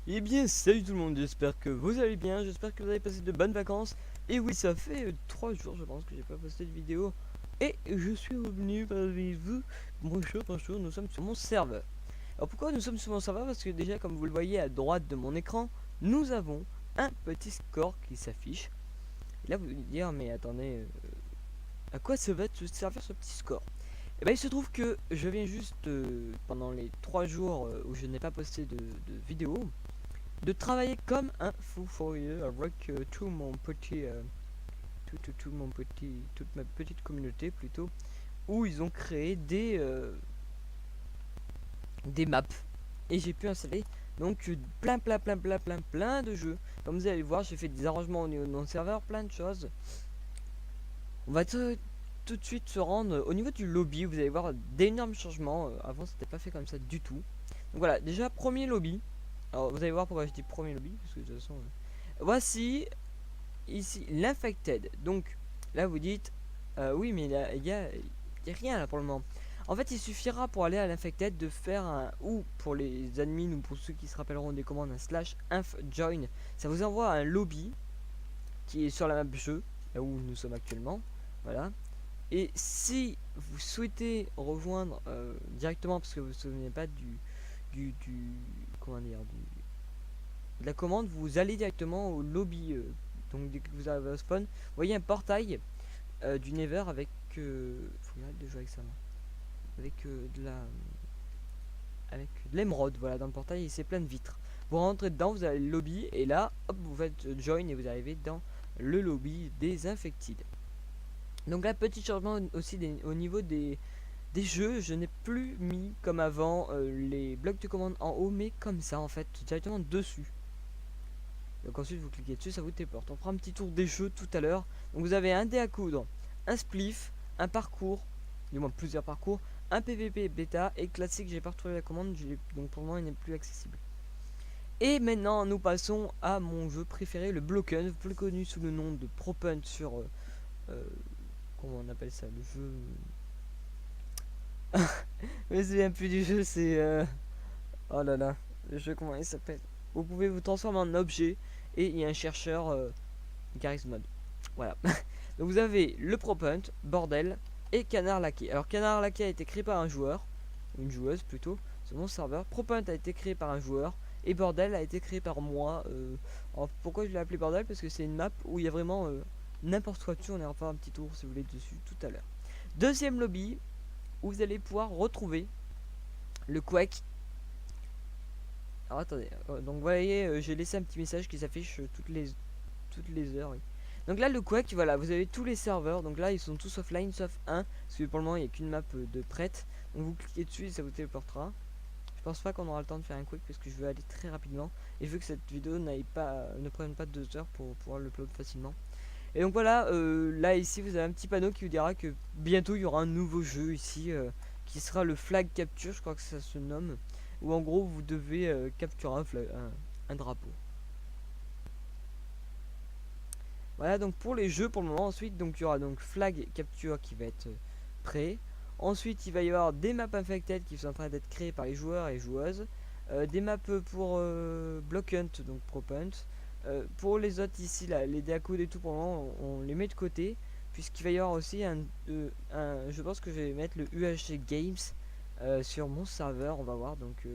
Eh bien, salut tout le monde, j'espère que vous allez bien, j'espère que vous avez passé de bonnes vacances. Et oui, ça fait 3 jours, je pense, que j'ai pas posté de vidéo. Et je suis revenu parmi vous. Bonjour, nous sommes sur mon serveur. Alors pourquoi nous sommes sur mon serveur? Parce que déjà, comme vous le voyez à droite de mon écran, nous avons un petit score qui s'affiche. Et là, vous allez dire, mais attendez, à quoi ça va te servir ce petit score? Et ben, il se trouve que je viens juste, pendant les 3 jours où je n'ai pas posté de vidéo, de travailler comme un fou furieux avec toute ma petite communauté plutôt, où ils ont créé des maps et j'ai pu installer donc plein de jeux. Comme vous allez voir, j'ai fait des arrangements au niveau de mon serveur, plein de choses. On va tout de suite se rendre au niveau du lobby. Vous allez voir d'énormes changements. Avant, c'était pas fait comme ça du tout. Donc voilà, déjà premier lobby. Alors vous allez voir pourquoi je dis premier lobby parce que de toute façon, voici ici l'infected. Donc là vous dites oui mais il y a rien là pour le moment. En fait il suffira pour aller à l'infected de faire un, ou pour les admins ou pour ceux qui se rappelleront des commandes, un slash inf join. Ça vous envoie à un lobby qui est sur la map jeu, là où nous sommes actuellement. Voilà. Et si vous souhaitez rejoindre directement, parce que vous ne vous souvenez pas du comment dire, de la commande, vous allez directement au lobby. Donc dès que vous arrivez au spawn, vous voyez un portail du Nether avec faut que j'arrête de jouer avec ça, moi. Avec de l'émeraude, voilà, dans le portail, c'est plein de vitres. Vous rentrez dedans, vous avez le lobby et là, hop, vous faites join et vous arrivez dans le lobby des infected. Donc là, petit changement aussi au niveau des jeux, je n'ai plus mis comme avant les blocs de commande en haut, mais comme ça en fait, directement dessus. Donc ensuite vous cliquez dessus, ça vous téléporte. On fera un petit tour des jeux tout à l'heure. Donc vous avez un dé à coudre, un spliff, un parcours, du moins plusieurs parcours, un PVP bêta et classique. J'ai pas retrouvé la commande, donc pour moi il n'est plus accessible. Et maintenant nous passons à mon jeu préféré, le Blocken, plus connu sous le nom de Propunt sur euh, comment on appelle ça, le jeu. Je me souviens plus du jeu, c'est oh là là, le jeu comment il s'appelle. Vous pouvez vous transformer en objet et il y a un chercheur Garry's Mod. Voilà. Donc vous avez le Propunt, bordel et Canard Laqué. Alors Canard Laqué a été créé par un joueur, une joueuse plutôt, sur mon serveur. Propunt a été créé par un joueur et bordel a été créé par moi. Alors pourquoi je l'ai appelé bordel? Parce que c'est une map où il y a vraiment n'importe quoi dessus. On ira faire un petit tour si vous voulez dessus tout à l'heure. Deuxième lobby où vous allez pouvoir retrouver le Quake. Alors attendez, donc vous voyez, j'ai laissé un petit message qui s'affiche toutes les heures. Oui. Donc là le Quake, voilà, vous avez tous les serveurs. Donc là ils sont tous offline sauf un, parce que pour le moment il n'y a qu'une map de prête. Donc vous cliquez dessus et ça vous téléportera. Je pense pas qu'on aura le temps de faire un Quake parce que je veux aller très rapidement. Et je veux que cette vidéo ne prenne pas 2 heures pour pouvoir l'upload facilement. Et donc voilà, là ici vous avez un petit panneau qui vous dira que bientôt il y aura un nouveau jeu ici qui sera le flag capture, je crois que ça se nomme. Où en gros vous devez capturer un drapeau. Voilà donc pour les jeux pour le moment. Ensuite donc il y aura donc flag capture qui va être prêt. Ensuite il va y avoir des maps infected qui sont en train d'être créées par les joueurs et joueuses. Des maps pour block hunt, donc prop hunt. Pour les autres ici là, les Deacoud et tout pour le moment on les met de côté. Puisqu'il va y avoir aussi je pense que je vais mettre le UHC Games sur mon serveur, on va voir. Donc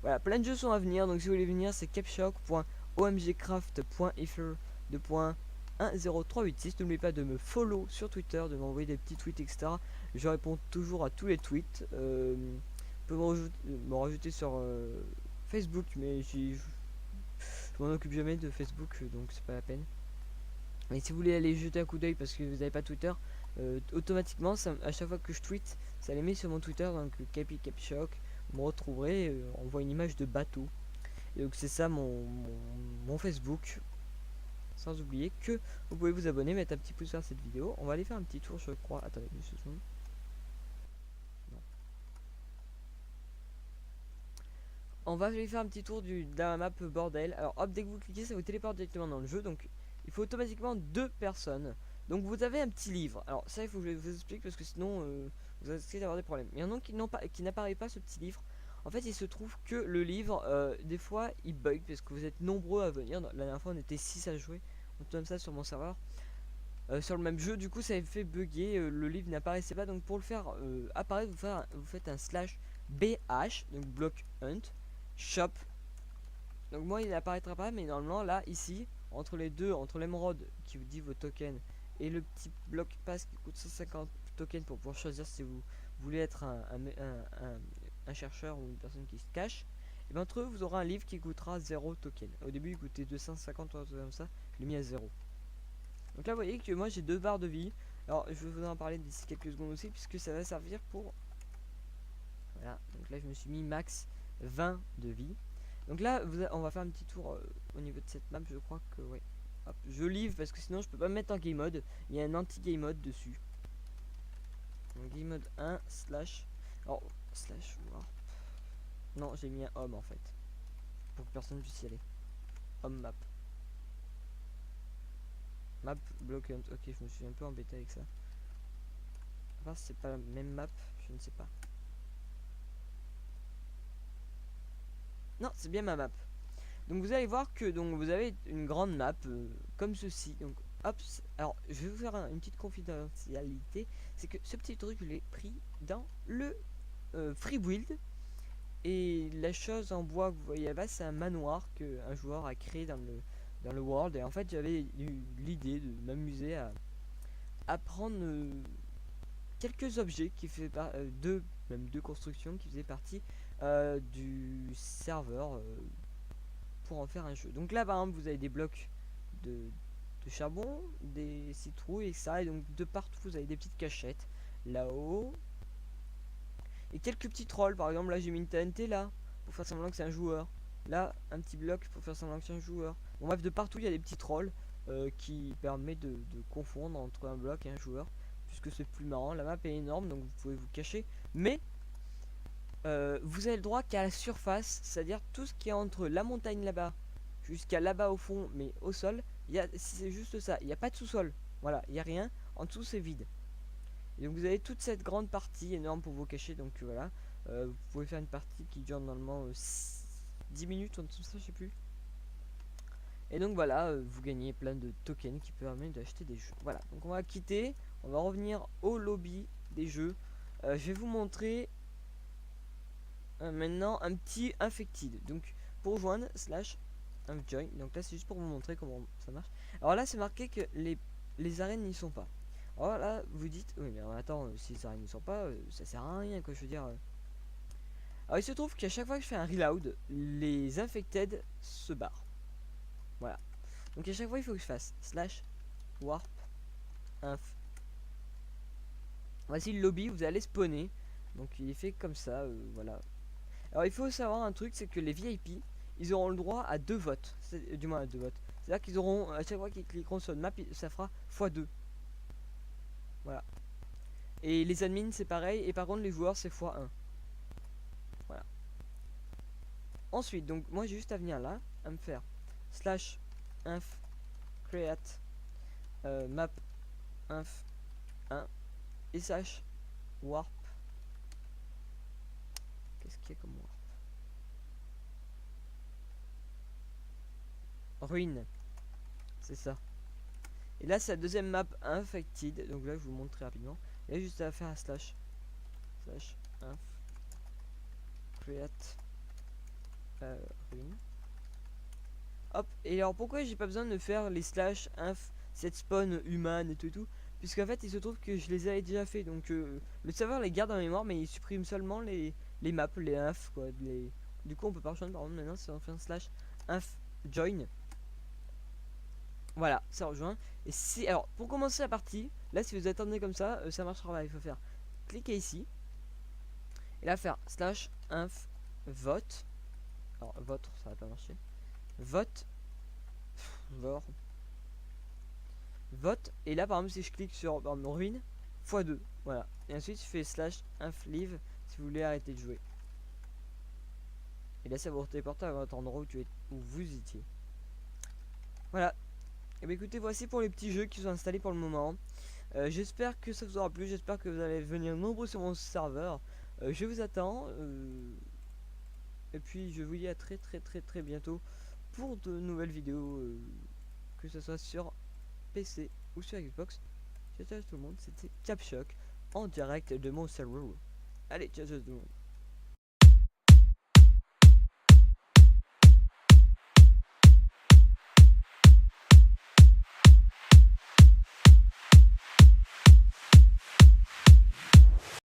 voilà, plein de jeux sont à venir. Donc si vous voulez venir, c'est capshock.omgcraft.ether 2.10386. N'oubliez pas de me follow sur Twitter, de m'envoyer des petits tweets, etc. Je réponds toujours à tous les tweets. Vous pouvez me rajouter sur Facebook, mais je m'en occupe jamais de Facebook, donc c'est pas la peine. Mais si vous voulez aller jeter un coup d'œil parce que vous n'avez pas Twitter, automatiquement, à chaque fois que je tweet, ça les met sur mon Twitter, donc Capi Capshock. Vous me retrouverez, on voit une image de bateau. Et donc c'est ça mon Facebook. Sans oublier que vous pouvez vous abonner, mettre un petit pouce vers cette vidéo. On va aller faire un petit tour, je crois. Attendez, juste une seconde. On va aller faire un petit tour de la map bordel. Alors hop, dès que vous cliquez, ça vous téléporte directement dans le jeu. Donc il faut automatiquement 2 personnes. Donc vous avez un petit livre. Alors ça, il faut que je vous explique parce que sinon vous risquez d'avoir des problèmes. Il y en a qui n'apparaît pas ce petit livre. En fait, il se trouve que le livre, des fois, il bug parce que vous êtes nombreux à venir. La dernière fois, on était 6 à jouer. On tourne ça sur mon serveur. Sur le même jeu, du coup, ça avait fait bugger. Le livre n'apparaissait pas. Donc, pour le faire apparaître, vous faites un slash BH, donc block hunt, shop. Donc, moi, il n'apparaîtra pas, mais normalement, là, ici, entre les deux, entre l'émeraude qui vous dit vos tokens et le petit bloc pass qui coûte 150 tokens pour pouvoir choisir si vous voulez être un chercheur ou une personne qui se cache, et bien entre eux vous aurez un livre qui coûtera 0 token. Au début il coûtait 250 ou un truc comme ça, je l'ai mis à 0. Donc là vous voyez que moi j'ai 2 barres de vie. Alors je vais vous en parler d'ici quelques secondes aussi puisque ça va servir pour... Voilà, donc là je me suis mis max 20 de vie. Donc là on va faire un petit tour au niveau de cette map, je crois que ouais. Hop, je livre parce que sinon je peux pas me mettre en game mode. Il y a un anti-game mode dessus. Donc game mode 1 slash... Alors slash warp. Non, j'ai mis un home en fait. Pour que personne puisse y aller. Home map. Map block hunt. Ok, je me suis un peu embêté avec ça. Enfin, c'est pas la même map, je ne sais pas. Non, c'est bien ma map. Donc vous allez voir que donc vous avez une grande map comme ceci. Donc hop, alors je vais vous faire une petite confidentialité, c'est que ce petit truc je l'ai pris dans le free build. Et la chose en bois que vous voyez là-bas, c'est un manoir que un joueur a créé dans le world. Et en fait, j'avais eu l'idée de m'amuser à prendre quelques objets qui faisaient même deux constructions qui faisaient partie du serveur pour en faire un jeu. Donc là, par exemple, vous avez des blocs de charbon, des citrouilles et ça. Et donc de partout, vous avez des petites cachettes. Là-haut. Et quelques petits trolls, par exemple là j'ai mis une TNT là, pour faire semblant que c'est un joueur. Là, un petit bloc pour faire semblant que c'est un joueur. Bon bref, de partout il y a des petits trolls qui permettent de confondre entre un bloc et un joueur. Puisque c'est plus marrant, la map est énorme donc vous pouvez vous cacher. Mais vous avez le droit qu'à la surface, c'est-à-dire tout ce qui est entre la montagne là-bas jusqu'à là-bas au fond, mais au sol, c'est juste ça, il n'y a pas de sous-sol. Voilà, il n'y a rien, en dessous c'est vide. Et donc vous avez toute cette grande partie énorme pour vous cacher. Donc voilà, vous pouvez faire une partie qui dure normalement 10 minutes ou tout ça, je sais plus. Et donc voilà, vous gagnez plein de tokens qui permettent d'acheter des jeux. Voilà, donc on va quitter, on va revenir au lobby des jeux. Je vais vous montrer maintenant un petit infected. Donc pour rejoindre slash join. Donc là c'est juste pour vous montrer comment ça marche. Alors là c'est marqué que les arènes n'y sont pas. Alors là vous dites oui mais attends, si les arènes n'y sont pas, ça sert à rien quoi, je veux dire. Alors il se trouve qu'à chaque fois que je fais un reload, les infected se barrent. Voilà. Donc à chaque fois il faut que je fasse slash warp inf. Voici le lobby, vous allez spawner. Donc il est fait comme ça, voilà. Alors il faut savoir un truc, c'est que les VIP, ils auront le droit à 2 votes. Du moins à 2 votes. C'est-à-dire qu'ils auront, à chaque fois qu'ils cliqueront sur une map, ça fera x2. Voilà. Et les admins c'est pareil, et par contre les joueurs c'est x1. Voilà. Ensuite, donc moi j'ai juste à venir là, à me faire slash inf create map inf 1 et slash warp. Qu'est-ce qu'il y a comme warp? Ruine. C'est ça. Et là c'est la deuxième map infected. Donc là je vous montre très rapidement. Il y a juste à faire un slash inf create ruine. Hop. Et alors pourquoi j'ai pas besoin de faire les slash inf cette spawn humaine et tout, puisqu'en fait il se trouve que je les avais déjà fait. Donc le serveur les garde en mémoire mais il supprime seulement les maps, les inf quoi. Du coup on peut pas rejoindre par contre maintenant si on fait un slash inf join. Voilà, ça rejoint. Et si alors pour commencer la partie, là si vous attendez comme ça, ça marchera pas. Il faut faire cliquer ici et là faire slash inf vote. Alors votre ça va pas marcher. Vote vote et là par exemple si je clique sur mon ruine x2, voilà, et ensuite je fais slash inf leave si vous voulez arrêter de jouer et là ça vous téléporte à votre endroit où vous étiez. Voilà. Et bien écoutez, voici pour les petits jeux qui sont installés pour le moment. J'espère que ça vous aura plu, j'espère que vous allez venir nombreux sur mon serveur. Je vous attends Et puis je vous dis à très bientôt pour de nouvelles vidéos, que ce soit sur PC ou sur Xbox. Ciao ciao tout le monde, c'était Capshock en direct de mon serveur. Allez, ciao ciao tout le monde.